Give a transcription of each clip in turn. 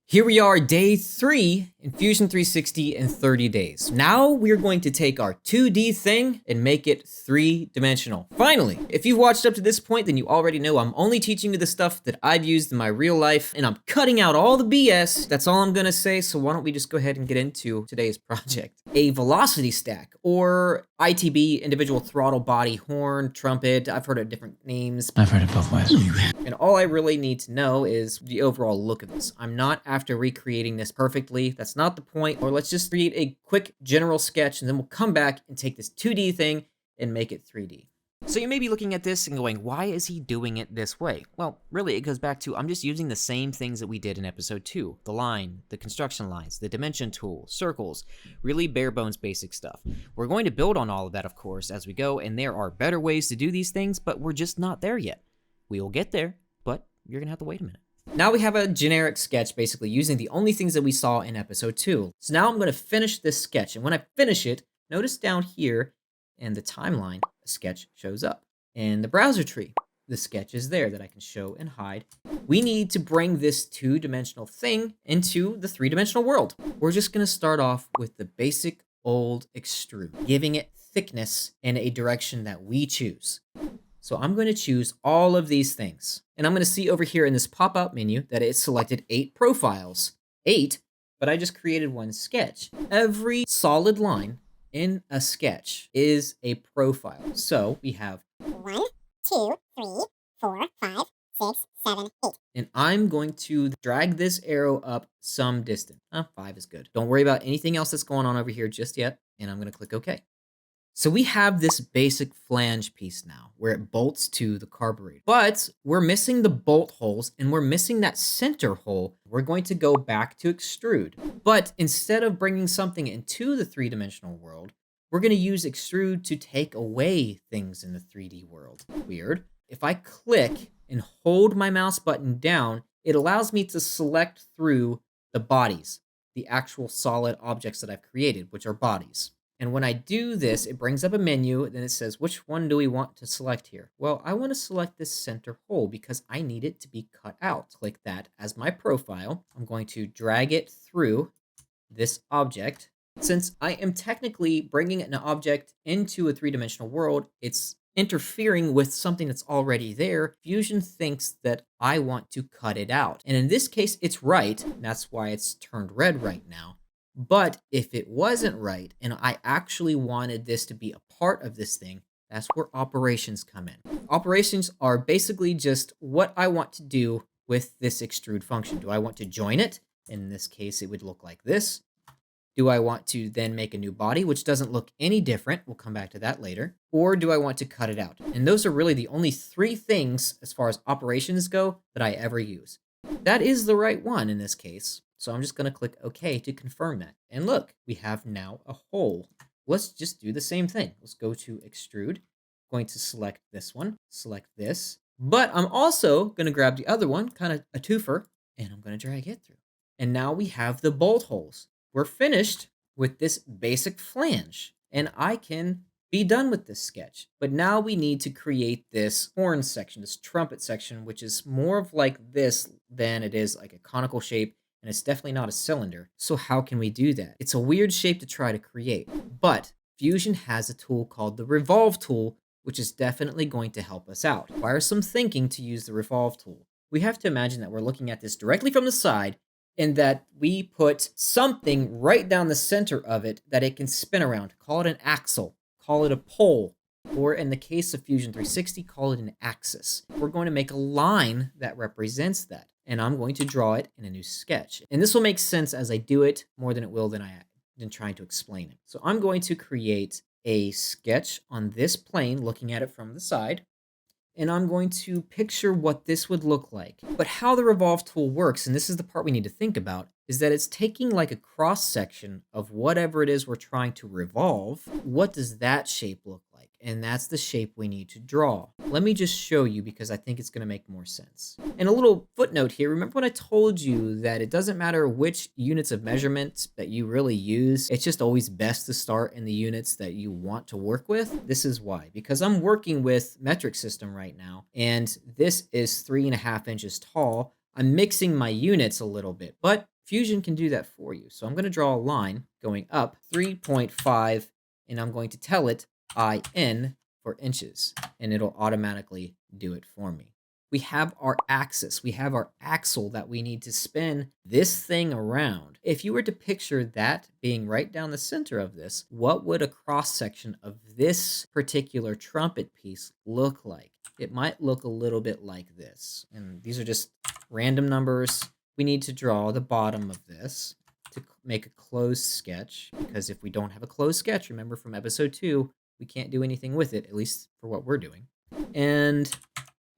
Here we are, day 3 in Fusion 360 in 30 days. Now we're going to take our 2D thing and make it 3-dimensional. Finally! If you've watched up to this point, then you already know I'm only teaching you the stuff that I've used in my real life, and I'm cutting out all the BS. That's all I'm gonna say, so why don't we just go ahead and get into today's project. A velocity stack, or ITB, individual throttle body, horn, trumpet. I've heard of different names. I've heard it both ways. And all I really need to know is the overall look of this. I'm not after recreating this perfectly. That's not the point. Or let's just create a quick general sketch and then we'll come back and take this 2D thing and make it 3D. So you may be looking at this and going, why is he doing it this way? Well, really, it goes back to I'm just using the same things that we did in episode 2. The line, the construction lines, the dimension tool, circles, really bare bones basic stuff. We're going to build on all of that, of course, as we go, and there are better ways to do these things, but we're just not there yet. We will get there, but you're gonna have to wait a minute. Now we have a generic sketch basically using the only things that we saw in episode 2. So now I'm gonna finish this sketch, and when I finish it, notice down here in the timeline, a sketch shows up. In the browser tree, the sketch is there that I can show and hide. We need to bring this 2-dimensional thing into the 3-dimensional world. We're just gonna start off with the basic old extrude, giving it thickness in a direction that we choose. So I'm going to choose all of these things. And I'm going to see over here in this pop-out menu that it selected 8 profiles. 8, but I just created one sketch. Every solid line in a sketch is a profile. So we have 1, 2, 3, 4, 5, 6, 7, 8. And I'm going to drag this arrow up some distance. 5 is good. Don't worry about anything else that's going on over here just yet. And I'm going to click OK. So we have this basic flange piece now where it bolts to the carburetor, but we're missing the bolt holes and we're missing that center hole. We're going to go back to extrude, but instead of bringing something into the 3-dimensional world, we're going to use extrude to take away things in the 3D world. Weird. If I click and hold my mouse button down, it allows me to select through the bodies, the actual solid objects that I've created, which are bodies. And when I do this, it brings up a menu, then it says, which one do we want to select here? Well, I want to select this center hole because I need it to be cut out. Click that as my profile. I'm going to drag it through this object. Since I am technically bringing an object into a 3-dimensional world, it's interfering with something that's already there. Fusion thinks that I want to cut it out. And in this case, it's right. And that's why it's turned red right now. But if it wasn't right, and I actually wanted this to be a part of this thing, that's where operations come in. Operations are basically just what I want to do with this extrude function. Do I want to join it? In this case, it would look like this. Do I want to then make a new body, which doesn't look any different? We'll come back to that later. Or do I want to cut it out? And those are really the only 3 things, as far as operations go, that I ever use. That is the right one in this case. So I'm just going to click OK to confirm that. And look, we have now a hole. Let's just do the same thing. Let's go to extrude. I'm going to select this one, select this. But I'm also going to grab the other one, kind of a twofer, and I'm going to drag it through. And now we have the bolt holes. We're finished with this basic flange. And I can be done with this sketch. But now we need to create this horn section, this trumpet section, which is more of like this than it is like a conical shape. And it's definitely not a cylinder. So how can we do that? It's a weird shape to try to create, but Fusion has a tool called the Revolve tool, which is definitely going to help us out. Requires some thinking to use the Revolve tool. We have to imagine that we're looking at this directly from the side and that we put something right down the center of it that it can spin around. Call it an axle, call it a pole, or in the case of Fusion 360, call it an axis. We're going to make a line that represents that. And I'm going to draw it in a new sketch. And this will make sense as I do it more than it will than trying to explain it. So I'm going to create a sketch on this plane, looking at it from the side. And I'm going to picture what this would look like. But how the Revolve tool works, and this is the part we need to think about, is that it's taking like a cross section of whatever it is we're trying to revolve. What does that shape look like? And that's the shape we need to draw. Let me just show you because I think it's going to make more sense. And a little footnote here, remember when I told you that it doesn't matter which units of measurement that you really use, it's just always best to start in the units that you want to work with? This is why, because I'm working with metric system right now, and this is 3.5 inches tall. I'm mixing my units a little bit, but Fusion can do that for you. So I'm going to draw a line going up 3.5, and I'm going to tell it IN for inches, and it'll automatically do it for me. We have our axis, we have our axle that we need to spin this thing around. If you were to picture that being right down the center of this, what would a cross section of this particular trumpet piece look like? It might look a little bit like this. And these are just random numbers. We need to draw the bottom of this to make a closed sketch, because if we don't have a closed sketch, remember from episode 2, we can't do anything with it, at least for what we're doing. And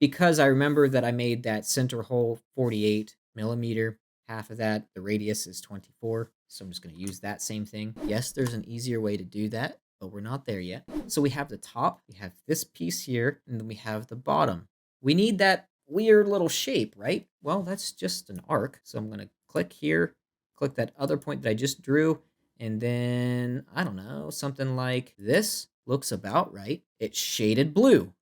because I remember that I made that center hole 48 millimeter, half of that, the radius is 24. So I'm just going to use that same thing. Yes, there's an easier way to do that, but we're not there yet. So we have the top, we have this piece here, and then we have the bottom. We need that weird little shape, right? Well, that's just an arc. So I'm going to click here, click that other point that I just drew, and then, I don't know, something like this looks about right. It's shaded blue.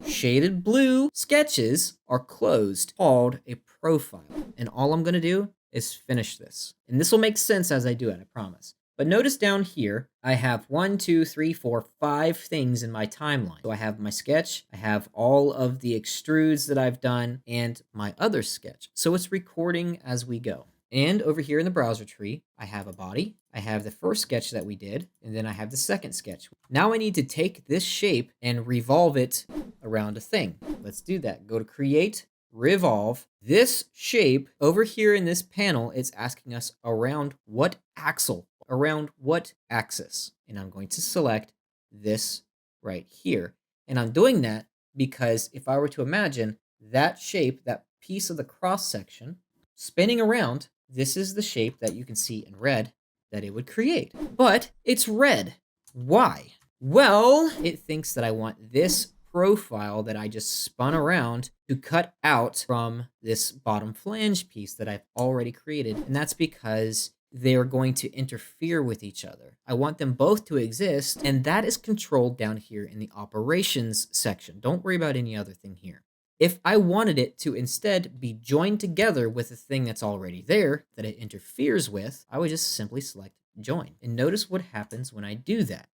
Shaded blue sketches are closed, called a profile. And all I'm going to do is finish this. And this will make sense as I do it, I promise. But notice down here, I have 1, 2, 3, 4, 5 things in my timeline. So I have my sketch, I have all of the extrudes that I've done, and my other sketch. So it's recording as we go. And over here in the browser tree, I have a body, I have the first sketch that we did, and then I have the second sketch. Now I need to take this shape and revolve it around a thing. Let's do that. Go to Create, Revolve. This shape over here in this panel, it's asking us around what axle, around what axis. And I'm going to select this right here. And I'm doing that because if I were to imagine that shape, that piece of the cross section, spinning around, this is the shape that you can see in red that it would create. But it's red. Why? Well, it thinks that I want this profile that I just spun around to cut out from this bottom flange piece that I've already created. And that's because they are going to interfere with each other. I want them both to exist, and that is controlled down here in the operations section. Don't worry about any other thing here. If I wanted it to instead be joined together with a thing that's already there that it interferes with, I would just simply select join. And notice what happens when I do that.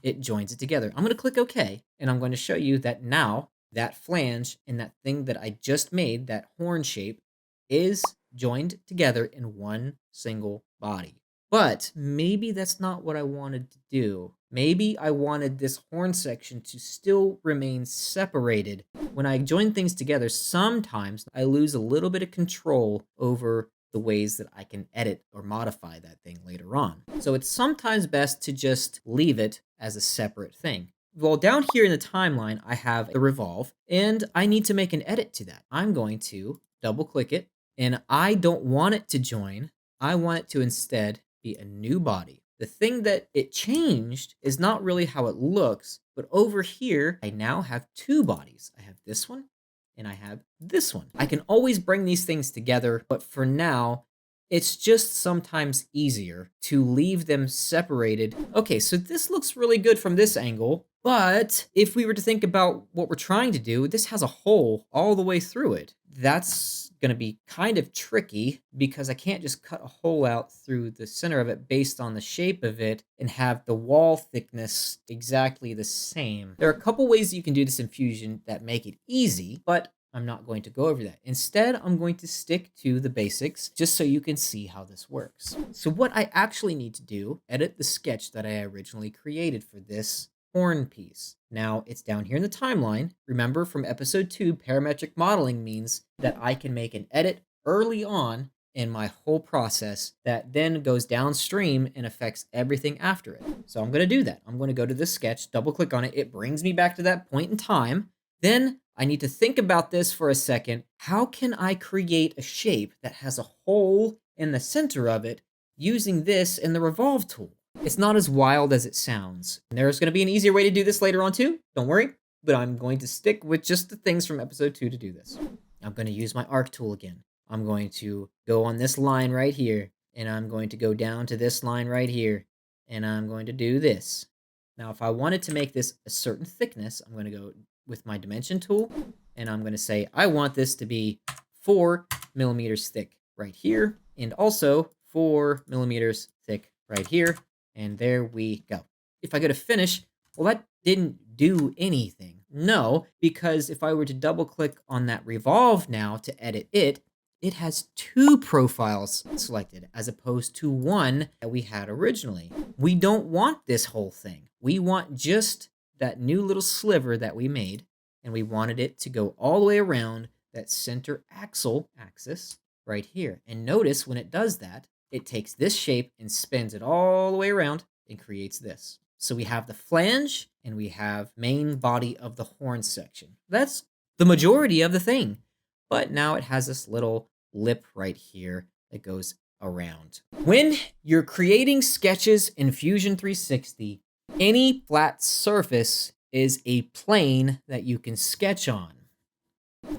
It joins it together. I'm going to click OK, and I'm going to show you that now that flange and that thing that I just made, that horn shape, is joined together in one single body. But maybe that's not what I wanted to do. Maybe I wanted this horn section to still remain separated. When I join things together, sometimes I lose a little bit of control over the ways that I can edit or modify that thing later on. So it's sometimes best to just leave it as a separate thing. Well, down here in the timeline, I have the revolve, and I need to make an edit to that. I'm going to double click it, and I don't want it to join. I want it to instead be a new body. The thing that it changed is not really how it looks, but over here, I now have two bodies. I have this one, and I have this one. I can always bring these things together, but for now, it's just sometimes easier to leave them separated. Okay, so this looks really good from this angle, but if we were to think about what we're trying to do, this has a hole all the way through it. That's going to be kind of tricky because I can't just cut a hole out through the center of it based on the shape of it and have the wall thickness exactly the same. There are a couple ways you can do this in Fusion that make it easy, but I'm not going to go over that. Instead, I'm going to stick to the basics just so you can see how this works. So what I actually need to do, edit the sketch that I originally created for this horn piece. Now it's down here in the timeline. Remember from episode 2, parametric modeling means that I can make an edit early on in my whole process that then goes downstream and affects everything after it. So I'm going to do that. I'm going to go to this sketch, double click on it. It brings me back to that point in time. Then I need to think about this for a second. How can I create a shape that has a hole in the center of it using this in the Revolve tool? It's not as wild as it sounds. And there's going to be an easier way to do this later on too. Don't worry. But I'm going to stick with just the things from episode 2 to do this. I'm going to use my arc tool again. I'm going to go on this line right here. And I'm going to go down to this line right here. And I'm going to do this. Now, if I wanted to make this a certain thickness, I'm going to go with my dimension tool, and I'm going to say, I want this to be 4 millimeters thick right here. and also 4 millimeters thick right here. And there we go. If I go to finish, well, that didn't do anything. No, because if I were to double click on that revolve now to edit it, it has 2 profiles selected as opposed to 1 that we had originally. We don't want this whole thing. We want just that new little sliver that we made, and we wanted it to go all the way around that center axis right here. And notice when it does that, it takes this shape and spins it all the way around and creates this. So we have the flange and we have main body of the horn section. That's the majority of the thing. But now it has this little lip right here that goes around. When you're creating sketches in Fusion 360, any flat surface is a plane that you can sketch on.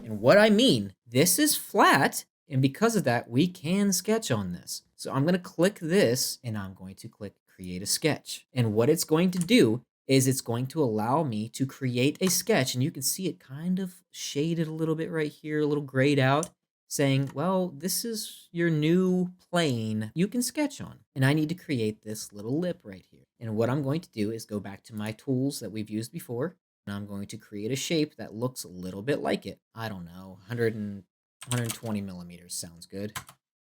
And what I mean, this is flat, and because of that, we can sketch on this. So I'm going to click this, and I'm going to click Create a Sketch. And what it's going to do is it's going to allow me to create a sketch, and you can see it kind of shaded a little bit right here, a little grayed out, saying, well, this is your new plane you can sketch on. And I need to create this little lip right here. And what I'm going to do is go back to my tools that we've used before, and I'm going to create a shape that looks a little bit like it. I don't know, 120 millimeters sounds good.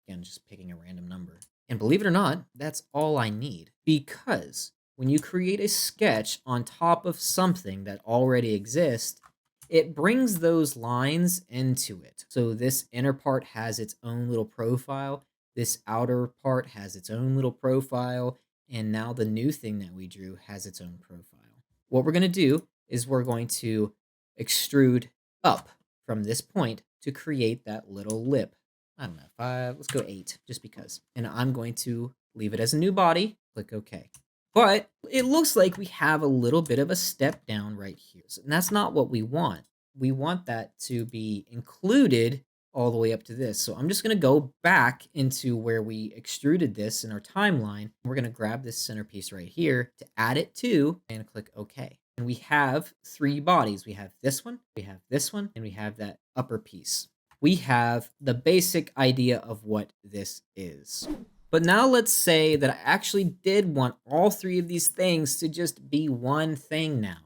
Again, just picking a random number. And believe it or not, that's all I need. Because when you create a sketch on top of something that already exists, it brings those lines into it. So this inner part has its own little profile. This outer part has its own little profile. And now the new thing that we drew has its own profile. What we're going to do is we're going to extrude up from this point to create that little lip. I don't know, 5, let's go 8, just because. And I'm going to leave it as a new body, click OK. But it looks like we have a little bit of a step down right here. And that's not what we want. We want that to be included all the way up to this. So I'm just going to go back into where we extruded this in our timeline. We're going to grab this centerpiece right here to add it to and click OK. And we have 3 bodies. We have this one, and we have that upper piece. We have the basic idea of what this is. But now let's say that I actually did want all 3 of these things to just be one thing now.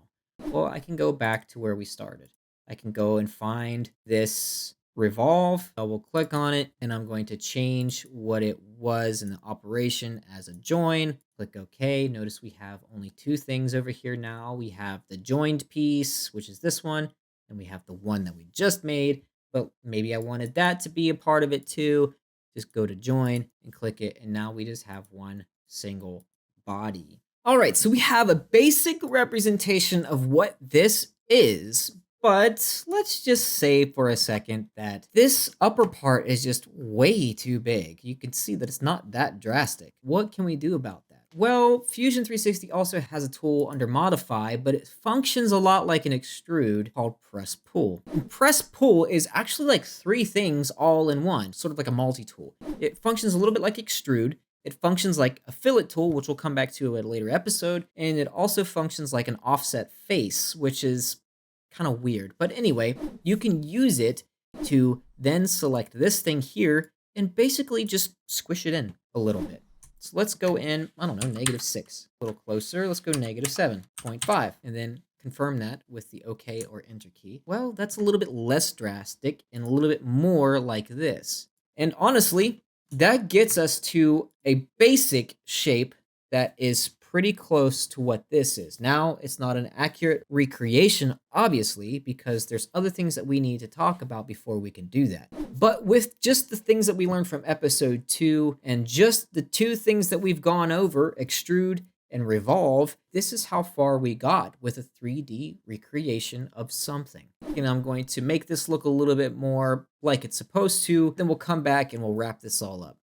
Well, I can go back to where we started. I can go and find this revolve, double click on it, and I'm going to change what it was in the operation as a join. Click OK. Notice we have only 2 things over here now. We have the joined piece, which is this one, and we have the one that we just made. But maybe I wanted that to be a part of it too. Just go to join and click it, and now we just have one single body. All right, so we have a basic representation of what this is, but let's just say for a second that this upper part is just way too big. You can see that it's not that drastic. What can we do about that? Well, Fusion 360 also has a tool under Modify, but it functions a lot like an extrude called Press Pull. And Press Pull is actually like 3 things all in one, sort of like a multi-tool. It functions a little bit like extrude. It functions like a fillet tool, which we'll come back to at a later episode. And it also functions like an offset face, which is kind of weird. But anyway, you can use it to then select this thing here and basically just squish it in a little bit. So let's go in, I don't know, -6. A little closer, let's go -7.5. And then confirm that with the OK or Enter key. Well, that's a little bit less drastic and a little bit more like this. And honestly, that gets us to a basic shape that is pretty close to what this is. Now, it's not an accurate recreation, obviously, because there's other things that we need to talk about before we can do that. But with just the things that we learned from episode 2 and just the 2 things that we've gone over, extrude and revolve, this is how far we got with a 3D recreation of something. And I'm going to make this look a little bit more like it's supposed to, then we'll come back and we'll wrap this all up.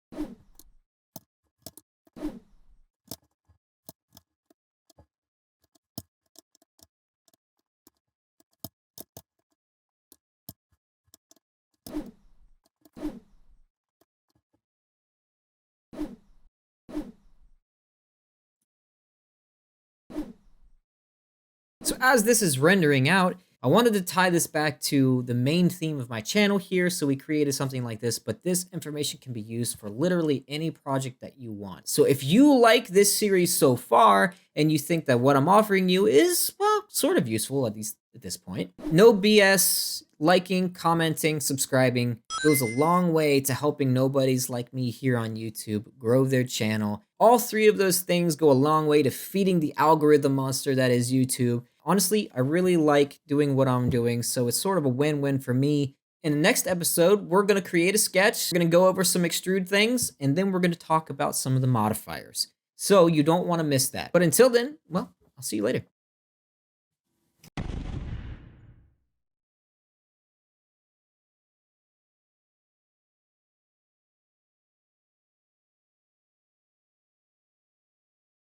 So as this is rendering out, I wanted to tie this back to the main theme of my channel here, so we created something like this, but this information can be used for literally any project that you want. So if you like this series so far, and you think that what I'm offering you is, well, sort of useful, at least at this point, no BS, liking, commenting, subscribing goes a long way to helping nobodies like me here on YouTube grow their channel. All three of those things go a long way to feeding the algorithm monster that is YouTube. Honestly, I really like doing what I'm doing, so it's sort of a win-win for me. In the next episode, we're going to create a sketch, we're going to go over some extrude things, and then we're going to talk about some of the modifiers. So you don't want to miss that. But until then, well, I'll see you later.